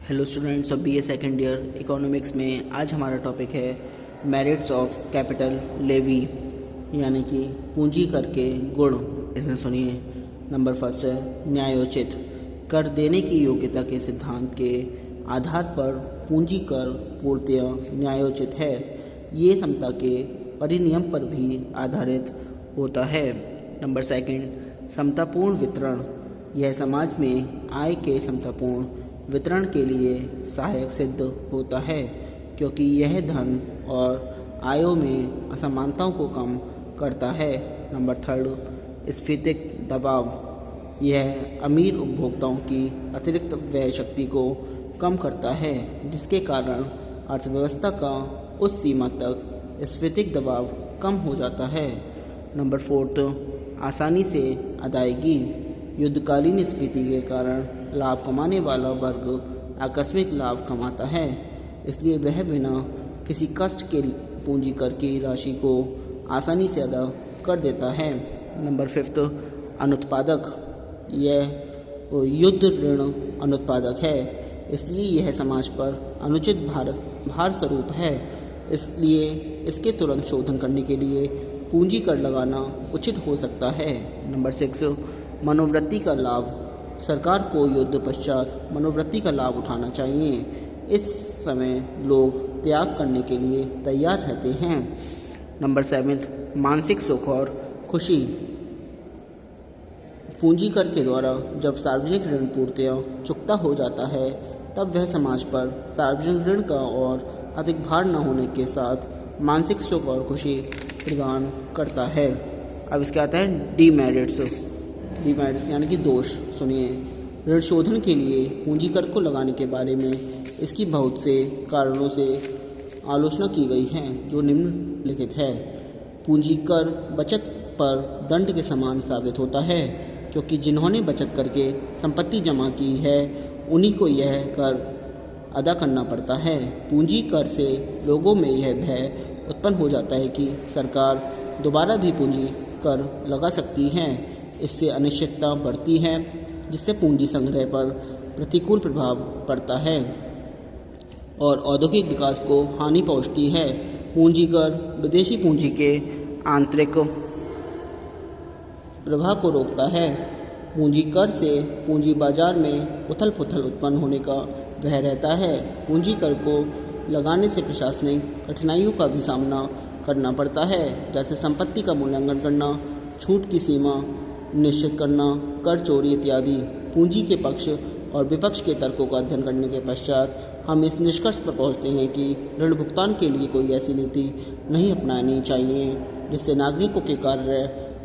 Hello students of BA second year economics में आज हमारा टॉपिक है मेरिट्स ऑफ कैपिटल लेवी यानी कि पूंजी कर के गुण। इसमें सुनिए, नंबर फर्स्ट है न्यायोचित। कर देने की योग्यता के सिद्धांत के आधार पर पूंजी कर पूर्णतया न्यायोचित है। ये समता के परिनियम पर भी आधारित होता है। नंबर सेकंड समतापूर्ण वितरण। यह समाज में आय के समतापूर्ण वितरण के लिए सहायक सिद्ध होता है, क्योंकि यह धन और आयों में असमानताओं को कम करता है। नंबर थर्ड स्फीतिक दबाव। यह अमीर उपभोक्ताओं की अतिरिक्त व्यय शक्ति को कम करता है, जिसके कारण अर्थव्यवस्था का उस सीमा तक स्फीतिक दबाव कम हो जाता है। नंबर फोर्थ आसानी से अदायगी। युद्धकालीन स्फीति के कारण लाभ कमाने वाला वर्ग आकस्मिक लाभ कमाता है, इसलिए वह बिना किसी कष्ट के पूंजी कर की राशि को आसानी से अदा कर देता है। नंबर फिफ्थ अनुत्पादक। यह युद्ध ऋण अनुत्पादक है, इसलिए यह समाज पर अनुचित भार स्वरूप है, इसलिए इसके तुरंत शोधन करने के लिए पूंजी कर लगाना उचित हो सकता है। नंबर सिक्स मनोवृत्ति का लाभ। सरकार को युद्ध पश्चात मनोवृत्ति का लाभ उठाना चाहिए। इस समय लोग त्याग करने के लिए तैयार रहते हैं। नंबर सेवेंथ मानसिक सुख और खुशी। पूंजी कर के द्वारा जब सार्वजनिक ऋण पूर्णतया चुकता हो जाता है, तब वह समाज पर सार्वजनिक ऋण का और अधिक भार न होने के साथ मानसिक सुख और खुशी प्रदान करता है। अब इसके आता है डीमेरिट्स यानी कि दोष। सुनिए, ऋण शोधन के लिए पूंजी कर को लगाने के बारे में इसकी बहुत से कारणों से आलोचना की गई है, जो निम्नलिखित है। पूंजी कर बचत पर दंड के समान साबित होता है, क्योंकि जिन्होंने बचत करके संपत्ति जमा की है उन्हीं को यह कर अदा करना पड़ता है। पूंजी कर से लोगों में यह भय उत्पन्न हो जाता है कि सरकार दोबारा भी पूंजी कर लगा सकती है। इससे अनिश्चितता बढ़ती है, जिससे पूंजी संग्रह पर प्रतिकूल प्रभाव पड़ता है और औद्योगिक विकास को हानि पहुंचती है। पूंजी कर विदेशी पूंजी के आंतरिक प्रवाह को रोकता है। पूंजी कर से पूंजी बाजार में उथल पुथल उत्पन्न होने का भय रहता है। पूंजी कर को लगाने से प्रशासनिक कठिनाइयों का भी सामना करना पड़ता है, जैसे संपत्ति का मूल्यांकन करना, छूट की सीमा निश्चित करना, कर चोरी इत्यादि। पूंजी के पक्ष और विपक्ष के तर्कों का अध्ययन करने के पश्चात हम इस निष्कर्ष पर पहुंचते हैं कि ऋण भुगतान के लिए कोई ऐसी नीति नहीं अपनानी चाहिए जिससे नागरिकों के कार्य,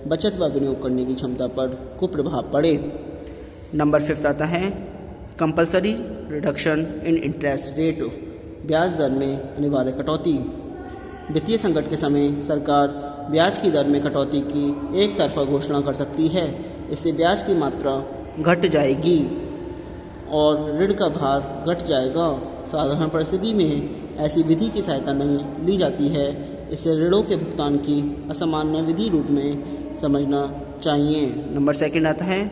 बचत व विनियोग करने की क्षमता पर कुप्रभाव पड़े। नंबर फिफ्थ आता है compulsory reduction in interest rate. ब्याज दर में अनिवार्य कटौती। वित्तीय संकट के समय सरकार ब्याज की दर में कटौती की एक तरफा घोषणा कर सकती है। इससे ब्याज की मात्रा घट जाएगी और ऋण का भार घट जाएगा। साधारण परिस्थिति में ऐसी विधि की सहायता नहीं ली जाती है। इससे ऋणों के भुगतान की असामान्य विधि रूप में समझना चाहिए। नंबर सेकंड आता है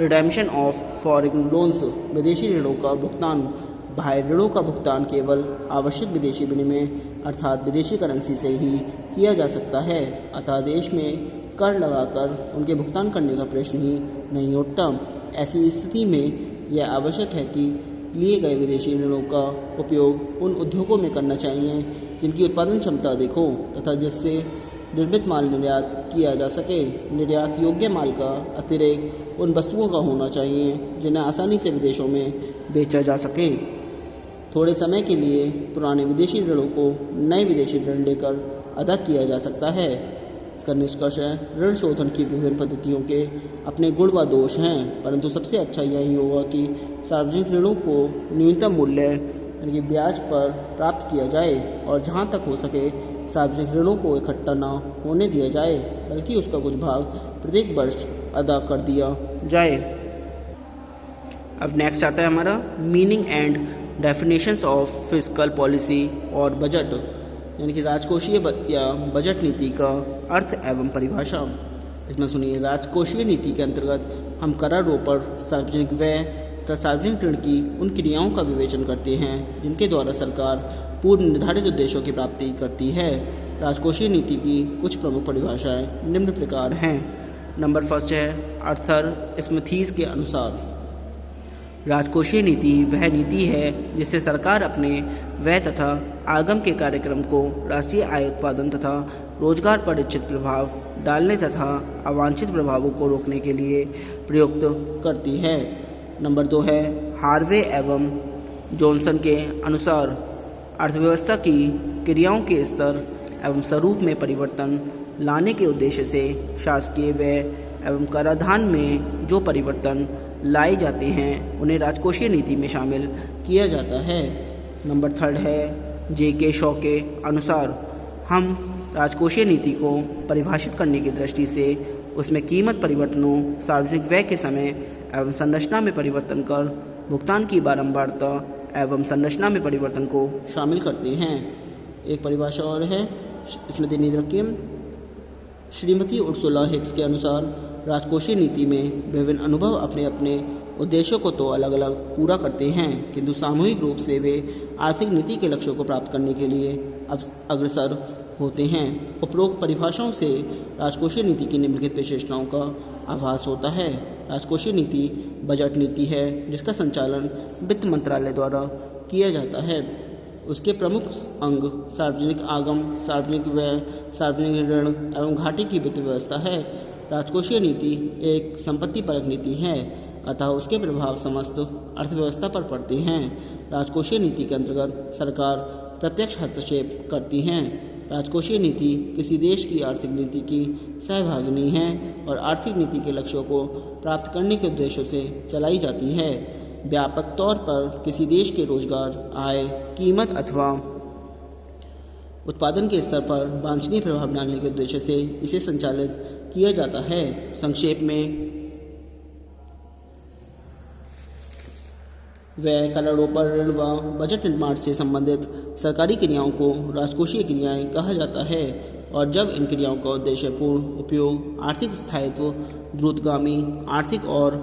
रिडेम्पशन ऑफ फॉरेन लोन्स। विदेशी ऋणों का भुगतान। बाह्य ऋणों का भुगतान केवल आवश्यक विदेशी विनिमय अर्थात विदेशी करेंसी से ही किया जा सकता है, अतः देश में कर लगाकर उनके भुगतान करने का प्रश्न ही नहीं उठता। ऐसी स्थिति में यह आवश्यक है कि लिए गए विदेशी ऋणों का उपयोग उन उद्योगों में करना चाहिए जिनकी उत्पादन क्षमता अधिक हो तथा जिससे निर्मित माल निर्यात किया जा सके। निर्यात योग्य माल का अतिरेक उन वस्तुओं का होना चाहिए जिन्हें आसानी से विदेशों में बेचा जा सके। थोड़े समय के लिए पुराने विदेशी ऋणों को नए विदेशी ऋण लेकर अदा किया जा सकता है। इसका निष्कर्ष है ऋण शोधन की विभिन्न पद्धतियों के अपने गुण व दोष हैं, परंतु सबसे अच्छा यही होगा कि सार्वजनिक ऋणों को न्यूनतम मूल्य यानी कि ब्याज पर प्राप्त किया जाए और जहाँ तक हो सके सार्वजनिक ऋणों को इकट्ठा न होने दिया जाए, बल्कि उसका कुछ भाग प्रत्येक वर्ष अदा कर दिया जाए। अब नेक्स्ट आता है हमारा meaning and definitions of fiscal policy और बजट, यानी कि राजकोषीय या बजट नीति का अर्थ एवं परिभाषा। इसमें सुनिए, राजकोषीय नीति के अंतर्गत हम करारोपण, सार्वजनिक व्यय तथा सार्वजनिक ऋण की उन क्रियाओं का विवेचन करते हैं जिनके द्वारा सरकार पूर्व निर्धारित उद्देश्यों की प्राप्ति करती है। राजकोषीय नीति की कुछ प्रमुख परिभाषाएं निम्न प्रकार हैं। नंबर फर्स्ट है आर्थर स्मिथीज के अनुसार राजकोषीय नीति वह नीति है जिससे सरकार अपने व्यय तथा आगम के कार्यक्रम को राष्ट्रीय आय उत्पादन तथा रोजगार पर इच्छित प्रभाव डालने तथा अवांछित प्रभावों को रोकने के लिए प्रयुक्त करती है। नंबर 2 है हार्वे एवं जॉनसन के अनुसार अर्थव्यवस्था की क्रियाओं के स्तर एवं स्वरूप में परिवर्तन लाने के उद्देश्य से शासकीय व्यय एवं कराधान में जो परिवर्तन लाए जाते हैं उन्हें राजकोषीय नीति में शामिल किया जाता है। नंबर 3 है J.K. शॉ के अनुसार हम राजकोषीय नीति को परिभाषित करने की दृष्टि से उसमें कीमत परिवर्तनों, सार्वजनिक व्यय के समय एवं संरचना में परिवर्तन कर भुगतान की बारंबारता एवं संरचना में परिवर्तन को शामिल करते हैं। एक परिभाषा और है स्मृति नीरकिम श्रीमती उर्सुला हिक्स के अनुसार राजकोषीय नीति में विभिन्न अनुभव अपने अपने उद्देश्यों को तो अलग अलग पूरा करते हैं, किंतु सामूहिक रूप से वे आर्थिक नीति के लक्ष्यों को प्राप्त करने के लिए अग्रसर होते हैं। उपरोक्त परिभाषाओं से राजकोषीय नीति की निम्नलिखित विशेषताओं का आभास होता है। राजकोषीय नीति बजट नीति है जिसका संचालन वित्त मंत्रालय द्वारा किया जाता है। उसके प्रमुख अंग सार्वजनिक आगम, सार्वजनिक व्यय, सार्वजनिक ऋण एवं घाटे की वित्त व्यवस्था है। राजकोषीय नीति एक संपत्ति परक नीति है, अतः उसके प्रभाव समस्त अर्थव्यवस्था पर पड़ते हैं। राजकोषीय नीति के अंतर्गत सरकार प्रत्यक्ष हस्तक्षेप करती है। राजकोषीय नीति किसी देश की आर्थिक नीति की सहभागिनी है और आर्थिक नीति के लक्ष्यों को प्राप्त करने के उद्देश्यों से चलाई जाती है। व्यापक तौर पर किसी देश के रोजगार, आय, कीमत अथवा उत्पादन के स्तर पर वांछनीय प्रभाव डालने के उद्देश्य से इसे संचालित किया जाता है। संक्षेप में व्यय, करारोपण, ऋण व बजट निर्माण से संबंधित सरकारी क्रियाओं को राजकोषीय क्रियाएं कहा जाता है और जब इन क्रियाओं का उद्देश्य पूर्ण उपयोग, आर्थिक स्थायित्व, द्रुतगामी आर्थिक और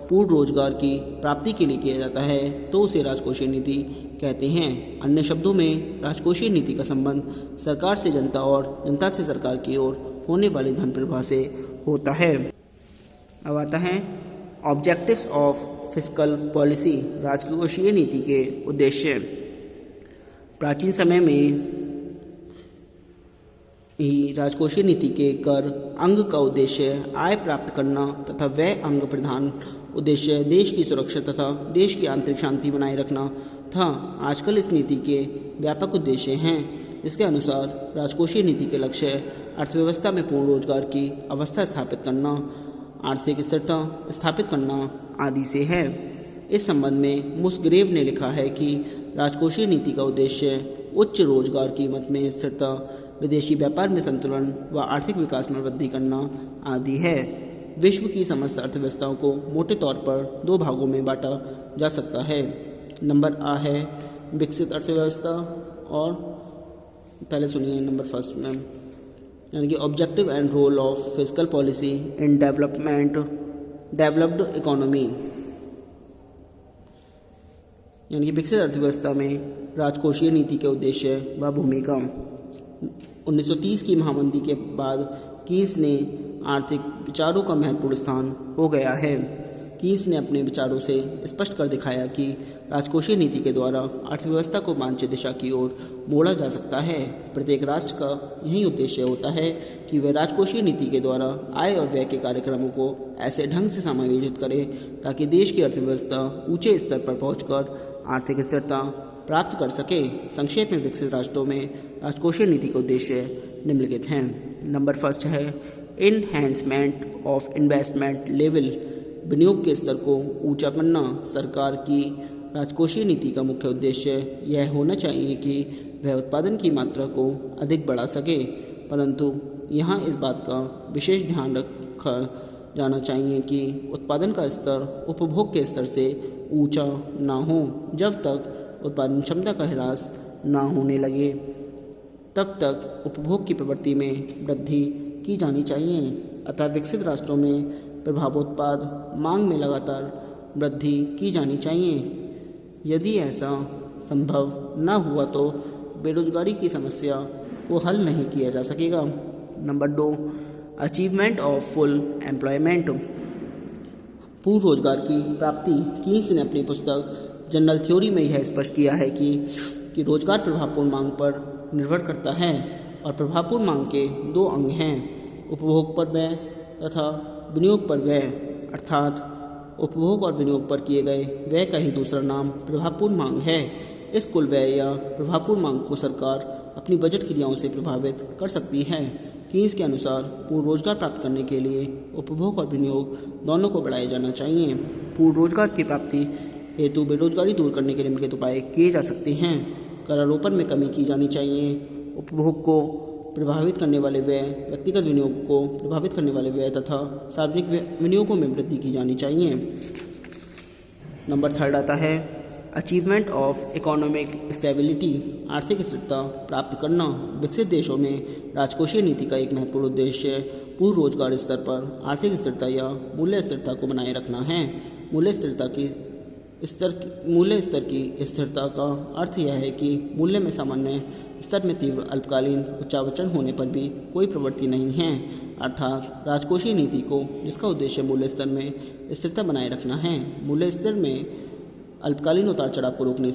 पूर्ण रोजगार की प्राप्ति के लिए किया जाता है तो उसे राजकोषीय नीति कहते हैं। अन्य शब्दों में राजकोषीय नीति का संबंध सरकार से जनता और जनता से सरकार की ओर होने वाले धन प्रवाह से होता है। अब आता है ऑब्जेक्टिव्स ऑफ फिस्कल पॉलिसी, राजकोषीय नीति के उद्देश्य। प्राचीन समय में ही राजकोषीय नीति के कर अंग का उद्देश्य आय प्राप्त करना तथा व्यय अंग प्रधान उद्देश्य देश की सुरक्षा तथा देश की आंतरिक शांति बनाए रखना था। आजकल इस नीति के व्यापक उद्देश्य हैं। इसके अनुसार राजकोषीय नीति के लक्ष्य अर्थव्यवस्था में पूर्ण रोजगार की अवस्था स्थापित करना, आर्थिक स्थिरता स्थापित करना आदि से है। इस संबंध में मुस्ग्रेव ने लिखा है कि राजकोषीय नीति का उद्देश्य उच्च रोजगार कीमत में स्थिरता, विदेशी व्यापार में संतुलन व आर्थिक विकास में वृद्धि करना आदि है। विश्व की समस्त अर्थव्यवस्थाओं को मोटे तौर पर 2 भागों में बांटा जा सकता है। नंबर आ है विकसित अर्थव्यवस्था और पहले सुनिए नंबर फर्स्ट में, यानी कि objective and role of fiscal policy in developed economy, यानी कि विकसित अर्थव्यवस्था में राजकोषीय नीति के उद्देश्य व भूमिका। 1930 की महामंदी के बाद कीस ने आर्थिक विचारों का महत्वपूर्ण स्थान हो गया है। कीस ने अपने विचारों से स्पष्ट कर दिखाया कि राजकोषीय नीति के द्वारा अर्थव्यवस्था को वांछित दिशा की ओर मोड़ा जा सकता है। प्रत्येक राष्ट्र का यही उद्देश्य होता है कि वह राजकोषीय नीति के द्वारा आय और व्यय के कार्यक्रमों को ऐसे ढंग से समायोजित करे ताकि देश की अर्थव्यवस्था ऊंचे स्तर पर पहुंचकर आर्थिक स्थिरता प्राप्त कर सके। संक्षेप में विकसित राष्ट्रों में राजकोषीय नीति के उद्देश्य निम्नलिखित हैं। नंबर फर्स्ट है इनहैंसमेंट ऑफ इन्वेस्टमेंट लेवल, विनियोग के स्तर को ऊंचा करना। सरकार की राजकोषीय नीति का मुख्य उद्देश्य यह होना चाहिए कि वह उत्पादन की मात्रा को अधिक बढ़ा सके, परंतु यहाँ इस बात का विशेष ध्यान रखा जाना चाहिए कि उत्पादन का स्तर उपभोग के स्तर से ऊंचा ना हो। जब तक उत्पादन क्षमता का ह्रास ना होने लगे तब तक उपभोग की प्रवृत्ति में वृद्धि की जानी चाहिए। अतः विकसित राष्ट्रों में प्रभावोत्पाद मांग में लगातार वृद्धि की जानी चाहिए। यदि ऐसा संभव न हुआ तो बेरोजगारी की समस्या को हल नहीं किया जा सकेगा। Number 2, achievement of full employment, पूर्ण रोजगार की प्राप्ति। कीन्स ने अपनी पुस्तक जनरल थ्योरी में यह स्पष्ट किया है कि रोजगार प्रभावपूर्ण मांग पर निर्भर करता है और प्रभावपूर्ण मांग के 2 अंग हैं, उपभोग पर व्यय तथा विनियोग पर व्यय, अर्थात उपभोग और विनियोग पर किए गए व्यय का ही दूसरा नाम प्रभावपूर्ण मांग है। इस कुल व्यय या प्रभावपूर्ण मांग को सरकार अपनी बजट क्रियाओं से प्रभावित कर सकती है। कीन्स के अनुसार पूर्ण रोजगार प्राप्त करने के लिए उपभोग और विनियोग दोनों को बढ़ाया जाना चाहिए। पूर्ण रोजगार की प्राप्ति हेतु बेरोजगारी दूर करने के निम्नलिखित उपाय किए जा सकते हैं। करारोपण में कमी की जानी चाहिए, उपभोग को प्रभावित करने वाले व्यय, व्यक्तिगत विनियोग को प्रभावित करने वाले व्यय तथा सार्वजनिक विनियोगों में वृद्धि की जानी चाहिए। नंबर 3 आता है अचीवमेंट ऑफ इकोनॉमिक स्टेबिलिटी, आर्थिक स्थिरता प्राप्त करना। विकसित देशों में राजकोषीय नीति का एक महत्वपूर्ण उद्देश्य पूर्ण रोजगार स्तर पर आर्थिक स्थिरता या मूल्य स्थिरता को बनाए रखना है। मूल्य स्तर की स्थिरता का अर्थ यह है कि मूल्य में सामान्य स्तर में तीव्र अल्पकालीन उच्चावचन होने पर भी कोई प्रवृत्ति नहीं है, अर्थात राजकोषीय नीति को जिसका उद्देश्य मूल्य स्तर में स्थिरता बनाए रखना है, मूल्य स्तर में अल्पकालीन उतार चढ़ाव को रोकने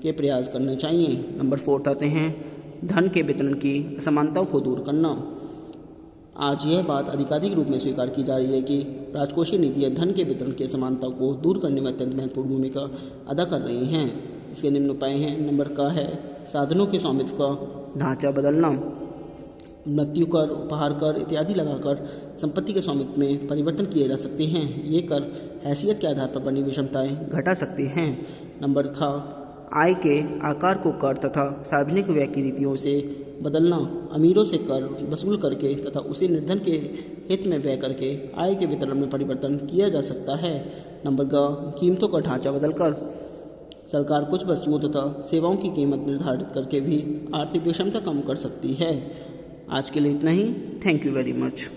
के प्रयास करने चाहिए। नंबर 4 आते हैं धन के वितरण की असमानताओं को दूर करना। आज यह बात अधिकारिक रूप में स्वीकार की जा रही है कि राजकोषीय नीतियाँ धन के वितरण की असमानता को दूर करने में अत्यंत महत्वपूर्ण भूमिका अदा कर रही हैं। इसके निम्न उपाय हैं। नंबर का है साधनों के स्वामित्व का ढांचा बदलना। मृत्यु कर, उपहार कर इत्यादि लगाकर संपत्ति के स्वामित्व में परिवर्तन किए जा सकते हैं। ये कर हैसियत के आधार पर बनी विषमताएं घटा सकते हैं। नंबर ख आय के आकार को कर तथा सार्वजनिक व्यय की रीतियों से बदलना। अमीरों से कर वसूल करके तथा उसे निर्धन के हित में व्यय करके आय के वितरण में परिवर्तन किया जा सकता है। नंबर ग कीमतों का ढांचा बदलकर सरकार कुछ वस्तुओं तथा सेवाओं की कीमत निर्धारित करके भी आर्थिक विषमता कम कर सकती है। आज के लिए इतना ही। Thank you very much.